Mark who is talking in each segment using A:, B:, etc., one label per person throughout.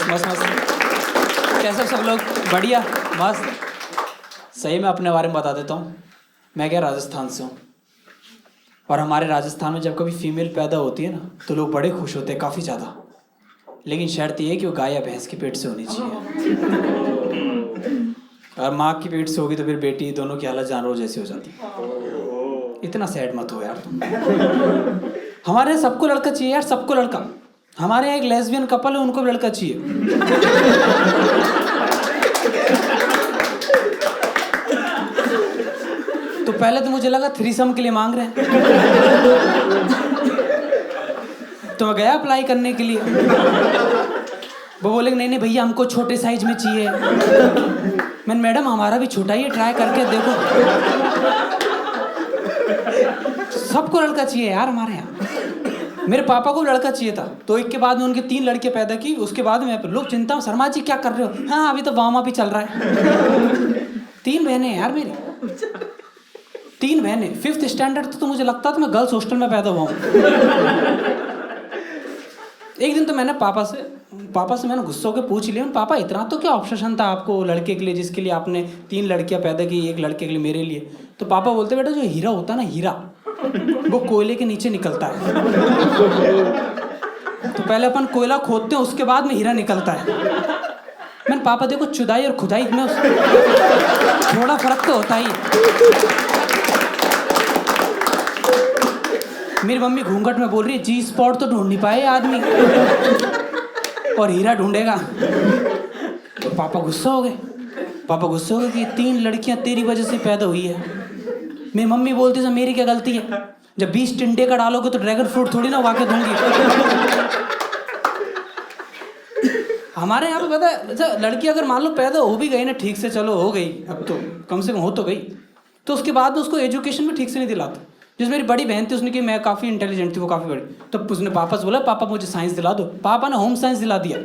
A: मस्त मस्त। कैसे सब लोग? बढ़िया, मस्त। सही में अपने बारे में बता देता हूँ। मैं क्या राजस्थान से हूँ, और हमारे राजस्थान में जब कभी फीमेल पैदा होती है ना तो लोग बड़े खुश होते हैं, काफ़ी ज़्यादा। लेकिन शर्त ये है कि वो गाय या भैंस के पेट से होनी चाहिए। और माँ की पेट से होगी तो फिर बेटी, दोनों की हालत जानवरों जैसी हो जाती है। इतना सैड मत हो यार तुम। हमारे यहाँ सबको लड़का चाहिए यार, सबको लड़का। हमारे यहाँ एक लेस्बियन कपल है, उनको भी लड़का चाहिए। तो पहले तो मुझे लगा थ्रीसम के लिए मांग रहे हैं, तो मैं गया अप्लाई करने के लिए। वो बोले नहीं नहीं भैया, हमको छोटे साइज में चाहिए। मैंने मैडम हमारा भी छोटा ही है, ट्राई करके देखो। सबको लड़का चाहिए यार हमारे यहाँ। मेरे पापा को लड़का चाहिए था, तो एक के बाद में उनके 3 लड़के पैदा की। उसके बाद में लोग चिंता में, शर्मा जी क्या कर रहे हो? हाँ अभी तो वामा भी चल रहा है। 3 बहनें यार मेरी, 3 बहनें। 5th स्टैंडर्ड तो मुझे लगता था मैं गर्ल्स हॉस्टल में पैदा हुआ हूँ। एक दिन तो मैंने पापा से मैंने गुस्सा होकर पूछ लिया, पापा इतना तो क्या ऑब्सेशन था आपको लड़के के लिए, जिसके लिए आपने 3 लड़कियां पैदा की, एक लड़के के लिए मेरे लिए? तो पापा बोलते बेटा, जो हीरा होता है ना, हीरा वो कोयले के नीचे निकलता है। तो पहले अपन कोयला खोदते हैं, उसके बाद में हीरा निकलता है। मैंने पापा देखो, चुदाई और खुदाई में थोड़ा फर्क तो होता ही। मेरी मम्मी घूंघट में बोल रही है, जी स्पॉट तो ढूंढ नहीं पाए आदमी, और हीरा ढूंढेगा। तो पापा गुस्सा हो गए कि 3 लड़कियां तेरी वजह से पैदा हुई है। मेरी मम्मी बोलती है मेरी क्या गलती है? जब 20 टिंडे का डालोगे तो ड्रैगन फ्रूट थोड़ी ना उगा के दूंगी। हमारे यहाँ पे पता है, अच्छा लड़की अगर मान लो पैदा हो भी गई ना, ठीक से चलो हो गई, अब तो कम से कम हो तो गई, तो उसके बाद उसको एजुकेशन भी ठीक से नहीं दिलाते। जैसे मेरी बड़ी बहन थी, उसने कि मैं काफ़ी इंटेलिजेंट थी, वो काफ़ी बड़ी, तो उसने पापा से बोला, पापा मुझे साइंस दिला दो। पापा ने होम साइंस दिला दिया।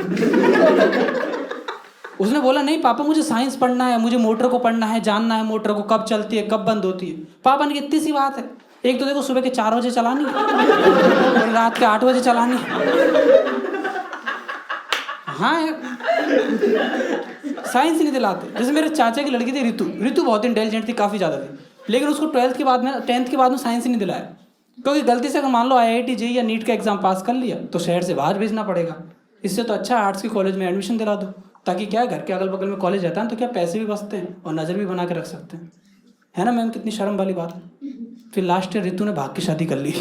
A: उसने बोला नहीं पापा, मुझे साइंस पढ़ना है, मुझे मोटर को पढ़ना है, जानना है मोटर को कब चलती है, कब बंद होती है। पापा ने, इतनी सी बात है, एक तो देखो सुबह के 4 बजे चलानी और रात के 8 बजे चलानी। हाँ यार, साइंस नहीं दिलाते। जैसे मेरे चाचा की लड़की थी रितु बहुत इंटेलिजेंट थी, काफ़ी ज़्यादा थी, लेकिन उसको 10th के बाद में साइंस नहीं दिलाया, क्योंकि गलती से अगर मान लो IIT JEE या नीट का एग्जाम पास कर लिया तो शहर से बाहर भेजना पड़ेगा। इससे तो अच्छा आर्ट्स के कॉलेज में एडमिशन दिला दो, ताकि क्या घर के अगल बगल में कॉलेज रहता है तो क्या पैसे भी बचते हैं और नज़र भी बना के रख सकते हैं, है ना मैम? कितनी शर्म वाली बात है। फिर लास्ट ईयर रितु ने भाग की शादी कर ली।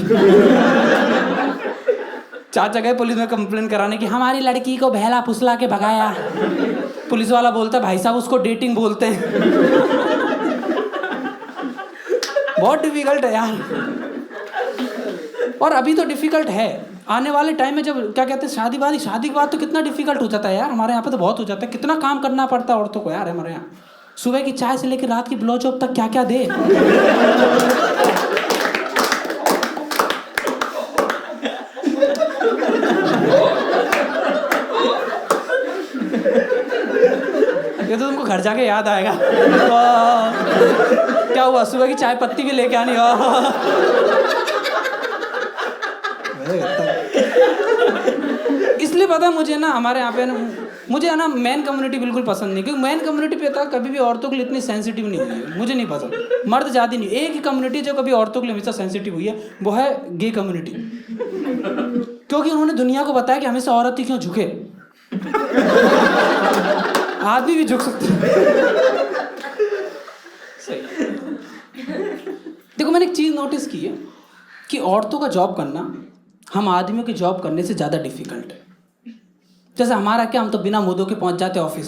A: चाचा गए पुलिस में कंप्लेन कराने की, हमारी लड़की को बहला फुसला के भगाया। पुलिस वाला बोलता है भाई साहब उसको डेटिंग बोलते हैं। बहुत डिफिकल्ट है यार, और अभी तो डिफिकल्ट है। आने वाले टाइम में जब क्या कहते हैं शादी के बाद तो कितना डिफिकल्ट हो जाता है यार। हमारे यहाँ पे तो बहुत हो जाता है, कितना काम करना पड़ता है औरतों को यार हमारे यहाँ। सुबह की चाय से लेकर रात की ब्लो जॉब तक क्या क्या दे। ये तो तुमको घर जाके याद आएगा। क्या हुआ, सुबह की चाय पत्ती भी लेके आनी। इसलिए पता है मुझे ना, हमारे यहाँ पे ना, मुझे ना मैन कम्युनिटी बिल्कुल पसंद नहीं, क्योंकि मैन कम्युनिटी पे था कभी भी औरतों के लिए इतनी सेंसिटिव नहीं हुई है, मुझे नहीं पसंद। मर्द ज़्यादा नहीं, एक ही कम्युनिटी जो कभी औरतों के लिए हमेशा सेंसिटिव हुई है वो है गे कम्युनिटी, क्योंकि उन्होंने दुनिया को बताया कि हमेशा औरत ही क्यों झुके, आदमी भी झुक सकते हैं। सही। देखो मैंने एक चीज़ नोटिस की है कि औरतों का जॉब करना हम आदमियों के जॉब करने से ज़्यादा डिफिकल्ट है। जैसे हमारा क्या, हम तो बिना मुँह धो के पहुँच जाते ऑफिस,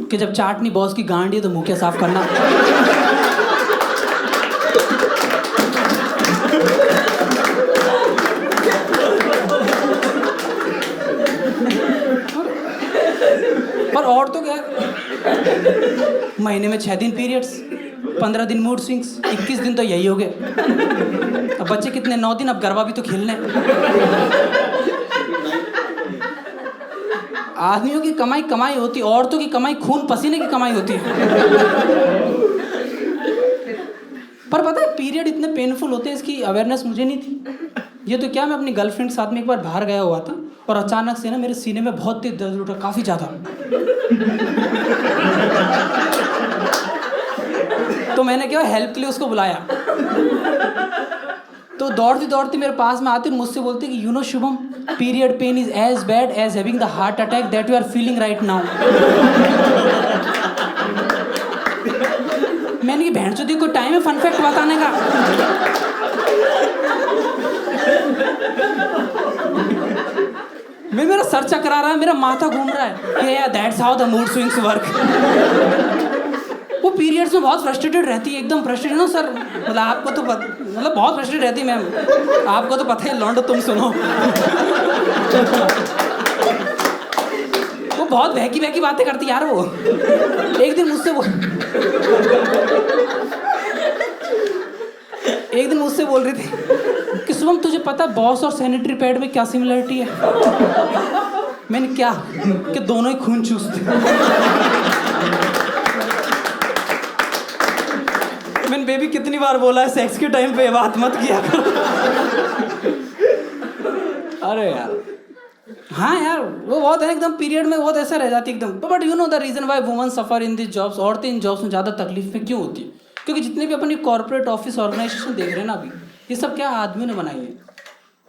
A: कि जब चाटनी बॉस की गांडी है तो मुँह क्या साफ करना। पर औरतों क्या, महीने में 6 दिन पीरियड्स, 15 दिन मूड स्विंग्स, 21 दिन तो यही हो गए। अब बच्चे कितने, 9 दिन, अब गरबा भी तो खेलने। आदमियों की कमाई होती, औरतों की कमाई खून पसीने की कमाई होती है। पर पता है पीरियड इतने पेनफुल होते हैं, इसकी अवेयरनेस मुझे नहीं थी। ये तो क्या, मैं अपनी गर्लफ्रेंड के साथ में एक बार बाहर गया हुआ था और अचानक से ना मेरे सीने में बहुत तेज दर्द उठा, काफ़ी ज़्यादा। तो मैंने क्या हेल्प के लिए उसको बुलाया। तो दौड़ती दौड़ती मेरे पास में आती और मुझसे बोलती कि you know Shubham, period pain is as bad as having the heart attack that you are feeling right now. मैंने कि बहन चोदी को टाइम है फन फैक्ट बताने का। मेरा सर चकरा रहा है, मेरा माथा घूम रहा है। या that's how the mood swings work. वो पीरियड्स में बहुत फ्रस्ट्रेटेड रहती है, एकदम फ्रस्ट्रेटेड ना सर, मतलब आपको तो मतलब बहुत फ्रस्ट्रेटेड रहती है मैम, आपको तो पता है। लौंडो तुम सुनो। वो बहुत बहकी बहकी बातें करती यार। वो एक दिन मुझसे बोल रही थी कि शुभम तुझे पता है बॉस और सैनिटरी पैड में क्या सिमिलरिटी है? मैंने क्या कि दोनों ही खून चूसते। मैंने बेबी कितनी बार बोला है सेक्स के टाइम पे ये बात मत किया करो। अरे यार हाँ यार, वो बहुत है एकदम पीरियड में बहुत ऐसा रह जाती एकदम। But you know the reason why women suffer in this jobs. औरतें इन जॉब्स में ज़्यादा तकलीफ में क्यों होती है? क्योंकि जितने भी अपनी कॉर्पोरेट ऑफिस ऑर्गेनाइजेशन देख रहे हैं ना अभी, ये सब क्या आदमियों ने बनाई है।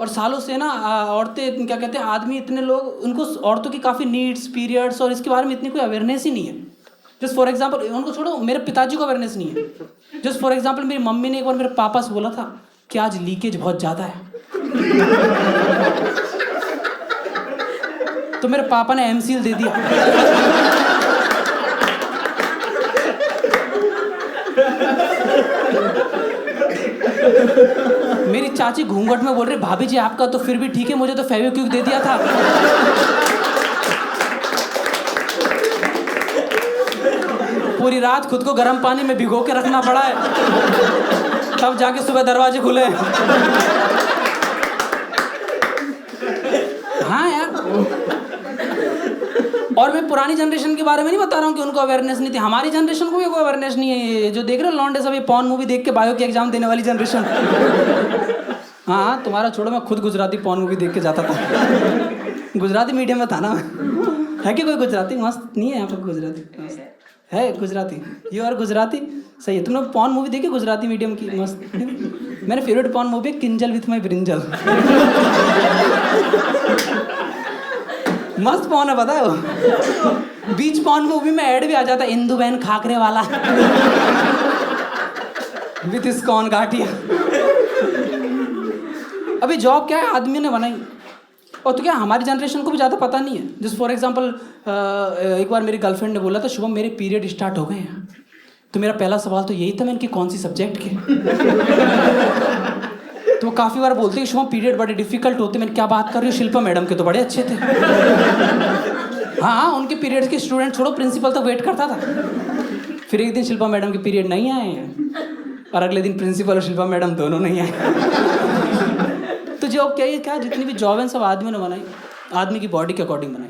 A: और सालों से ना औरतें क्या कहते हैं, आदमी इतने लोग, उनको औरतों की काफ़ी नीड्स, पीरियड्स और इसके बारे में इतनी कोई अवेयरनेस ही नहीं है। जस्ट फॉर एग्जाम्पल, उनको छोड़ो, मेरे पिताजी को अवेयरनेस नहीं है। जस्ट फॉर एग्जाम्पल मेरी मम्मी ने एक बार मेरे पापा से बोला था कि आज लीकेज बहुत ज़्यादा है। तो मेरे पापा ने एमसील दे दिया। मेरी चाची घूंघट में बोल रही भाभी जी आपका तो फिर भी ठीक है, मुझे तो फेविक्विक दे दिया था। पूरी रात खुद को गर्म पानी में भिगो के रखना पड़ा है, तब जाके सुबह दरवाजे खुले। हाँ यार, और मैं पुरानी जनरेशन के बारे में नहीं बता रहा हूँ कि उनको अवेयरनेस नहीं थी। हमारी जनरेशन को भी कोई अवेयरनेस नहीं है। ये जो देख रहे हो लॉन्डे सब ये पॉर्न मूवी देख के बायो के एग्जाम देने वाली जनरेशन। हाँ तुम्हारा छोड़ो, मैं खुद गुजराती पॉर्न मूवी देख के जाता था। गुजराती मीडियम में था ना। है कि कोई गुजराती मस्त नहीं है यहाँ पर? गुजराती है, गुजराती। यू आर गुजराती, सही है। तुमने पॉर्न मूवी देखी गुजराती मीडियम की? मस्त। मेरे फेवरेट पॉर्न मूवी है किंजल विथ माई ब्रिंजल। मस्त पॉर्न है, पता है वो। बीच पॉर्न मूवी में ऐड भी आ जाता है, इंदु बहन खाकरे वाला विथ इस्कॉन घाटिया। अभी जॉब क्या है, आदमी ने बनाई। और तो क्या हमारी जनरेशन को भी ज़्यादा पता नहीं है। जस्ट फॉर एग्जांपल एक बार मेरी गर्लफ्रेंड ने बोला था शुभम मेरे पीरियड स्टार्ट हो गए हैं। तो मेरा पहला सवाल तो यही था, मैंने कि कौन सी सब्जेक्ट के? तो वो काफ़ी बार बोलते हैं शुभम पीरियड बड़े डिफिकल्ट होते। मैंने क्या बात कर रही हूँ, शिल्पा मैडम के तो बड़े अच्छे थे। हाँ उनके पीरियड्स के स्टूडेंट छोड़ो, प्रिंसिपल तक वेट करता था। फिर एक दिन शिल्पा मैडम के पीरियड नहीं आए हैं और अगले दिन प्रिंसिपल और शिल्पा मैडम दोनों नहीं आए। तो जॉब क्या है, क्या जितनी भी जॉब है सब आदमियों ने बनाई, आदमी की बॉडी के अकॉर्डिंग बनाई।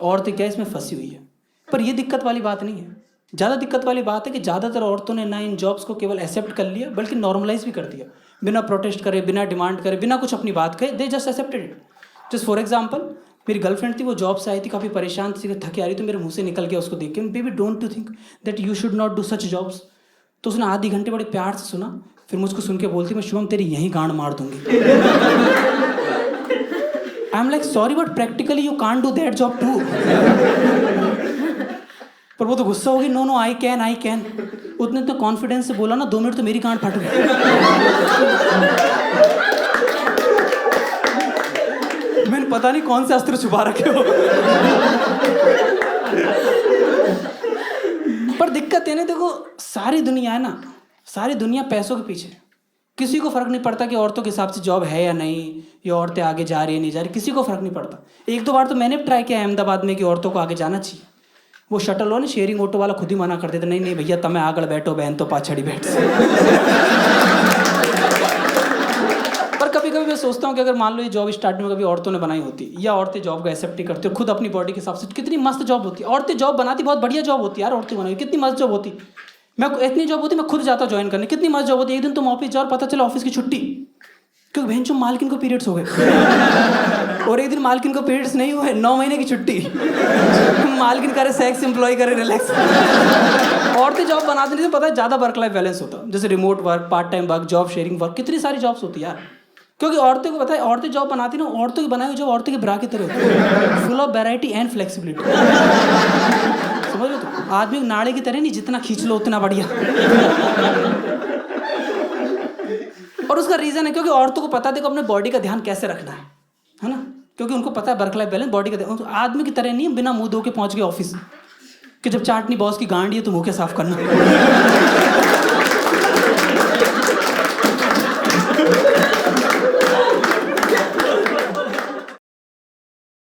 A: औरतें क्या इसमें फंसी हुई है। पर ये दिक्कत वाली बात नहीं है। ज़्यादा दिक्कत वाली बात है कि ज़्यादातर औरतों ने ना इन जॉब्स को केवल एक्सेप्ट कर लिया बल्कि नॉर्मलाइज भी कर दिया। बिना प्रोटेस्ट करे, बिना डिमांड करे, बिना कुछ अपनी बात कहे, they just accepted it. Just for example मेरी गर्लफ्रेंड थी, वो जॉब से आई थी, काफ़ी परेशान थी, थकी आ रही, तो मेरे मुँह से निकल गया उसको देख के, baby don't you think that you should not do such jobs. तो उसने आधी घंटे बड़े प्यार से सुना, फिर मुझको सुन के बोलती मैं शुभम तेरी यहीं गांड मार दूंगी। I am like sorry but practically you can't do that job too. पर वो तो गुस्सा होगी, नो नो आई कैन। उतने तो कॉन्फिडेंस से बोला ना, 2 मिनट तो मेरी गांड फट गई। मैंने पता नहीं कौन से अस्त्र छुपा रखे हो। पर दिक्कत है ना, देखो सारी दुनिया है ना, सारी दुनिया पैसों के पीछे। किसी को फर्क नहीं पड़ता कि औरतों के हिसाब से जॉब है या नहीं, ये औरतें आगे जा रही है नहीं जा रही, किसी को फर्क नहीं पड़ता। 1-2 बार तो मैंने ट्राई किया अहमदाबाद में कि औरतों को आगे जाना चाहिए। वो शटल हो ना, शेयरिंग ऑटो वाला खुद ही मना कर देता, नहीं भैया तमें आगे बैठो, बहन तो पाछड़ी बैठ। पर कभी कभी मैं सोचता हूँ कि अगर मान लो ये जॉब स्टार्टिंग में कभी औरतों ने बनाई होती, या औरतें जॉब को एक्सेप्ट नहीं करती और खुद अपनी बॉडी के हिसाब से, कितनी मस्त जॉब होती। औरतें जॉब बनाती, बहुत बढ़िया जॉब होती यार, औरतें बनाई कितनी मस्त जॉब होती। मैं इतनी जॉब होती मैं खुद जाता ज्वाइन करने, कितनी मस्त जॉब होती। एक दिन तुम ऑफिस जाओ और पता चला ऑफिस की छुट्टी, क्योंकि बहन जो मालकिन को पीरियड्स हो गए और एक दिन मालकिन को पीरियड्स नहीं हुए, 9 महीने की छुट्टी। मालकिन करे सेक्स, एम्प्लॉय करे रिलैक्स। औरतें जॉब बनाती नहीं तो पता है ज़्यादा वर्क लाइफ बैलेंस होता, जैसे remote work, part time work, job sharing work, कितनी सारी जॉब्स होती है यार। क्योंकि औरतें को पता है, औरतें जॉब बनाती ना, औरतों की बनाई हुई जॉब औरतों के ब्रा की तरह होती है, full of variety and flexibility. समझ लो, तो आदमी को नाड़े की तरह नहीं, जितना खींच लो उतना बढ़िया। और उसका रीज़न है क्योंकि औरतों को पता है देखो अपने बॉडी का ध्यान कैसे रखना है ना, क्योंकि उनको पता है वर्क लाइफ बैलेंस, बॉडी का ध्यान। आदमी की तरह नहीं बिना मुंह धो के पहुंच गए ऑफिस कि जब चाटनी बॉस की गांडी है तो मुंह के साफ करना।